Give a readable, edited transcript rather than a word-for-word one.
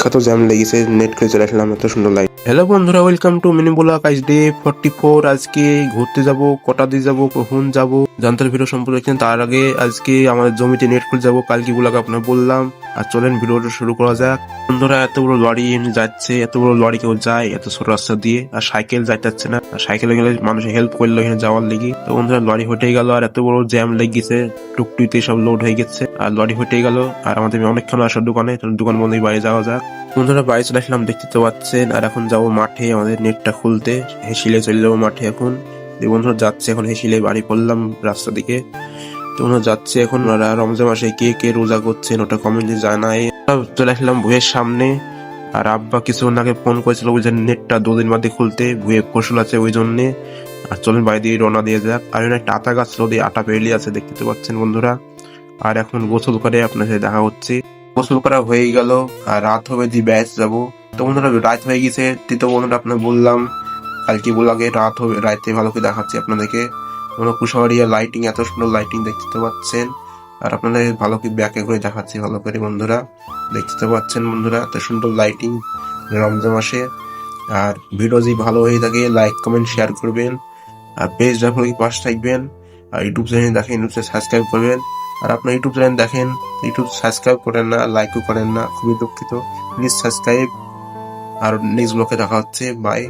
বিখ্যাত জ্যাম লেগেছে, নেট করে চলে আসলাম, এত সুন্দর লাগে। হ্যালো বন্ধুরা, ওয়েলকাম টু মিনি ব্লগ। আজ ডে 44। আজকে ঘুরতে যাব, কটা দিয়ে যাব, কখন যাব, জানতার ভিডিও সম্পর্কে দেখছেন। তার আগে আজকে আমাদের জমিতে নেট খুলে যাব, কালকে গুলাকে আপনার বললাম। আর চলেন ভিডিওটা শুরু করা যাক। বন্ধুরা, এত বড় লরি যাচ্ছে, এত বড় লরি কেউ যায় এত ছোট রাস্তা দিয়ে? আর সাইকেল যাইতেছে না, আর সাইকেলে গেলে মানুষের হেল্প করলো এখানে যাওয়ার লেগে। তো বন্ধুরা, লরি হটে গেল, আর এত বড় জ্যাম লেগেছে, টুকটুইতে সব লোড হয়ে গেছে, আর লরি হটে গেল। আর আমাদের অনেকক্ষণ আসার দোকানে, দোকান বন্ধ, বাড়ি যাওয়া যাক। বন্ধুরা, বাড়ি চলে আসলাম, দেখতে তো পাচ্ছেন। আর এখন যাবো মাঠে আমাদের নেটটা খুলতে, হেসিলে চলে যাবো মাঠে এখন। বন্ধুরা যাচ্ছে এখন, হেসিলে বাড়ি পড়লাম রাস্তা দিকে। তো বন্ধুরা যাচ্ছে এখন। ওরা রমজান মাসে কে কে রোজা করছেন ওটা কমেন্টে জানায়। চলে আসলাম ভুয়ের সামনে। আর আব্বা কিছুক্ষণ আগে ফোন করেছিল, বলছেন নেটটা 2 দিন বাদে খুলতে, ভুয়ে ফসল আছে ওই জন্যে। আর চলেন বাড়ি দিয়ে রওনা দিয়ে যাক। আর একটা আতা গাছ ছিল, আটা পেরিয়ে আছে, দেখতে তো পাচ্ছেন বন্ধুরা। আর এখন গোসল করে আপনার সাথে দেখা হচ্ছে। গোসল করা হয়ে গেল, আর রাত হবে দি ব্যাচ যাবো। তো বন্ধুরা, রাত হয়ে গেছে। তো বন্ধুরা, আপনার বললাম কালকে বলাগে রাত হবে, রাতে ভালো করে দেখাচ্ছি আপনাদেরকে। কুশাবাড়িয়া লাইটিং, এত সুন্দর লাইটিং দেখতে তো পাচ্ছেন। আর আপনাদের ভালো করে ব্যাকে করে দেখাচ্ছি ভালো করে বন্ধুরা, দেখতে তো পাচ্ছেন বন্ধুরা, এত সুন্দর লাইটিং রমজান মাসে। আর ভিডিও যদি ভালো হয়ে থাকে লাইক কমেন্ট শেয়ার করবেন, আর পেজ যখন পাশ থাকবেন। আর ইউটিউব চ্যানেল দেখেন, ইউটিউব চ্যানেল সাবস্ক্রাইব করবেন। আর আপনার ইউটিউব চ্যানেল দেখেন, ইউটিউব সাবস্ক্রাইব করেন না, লাইকও করেন না, খুবই দুঃখিত। Please subscribe. আর নেক্সট ব্লগে দেখা হচ্ছে, বাই।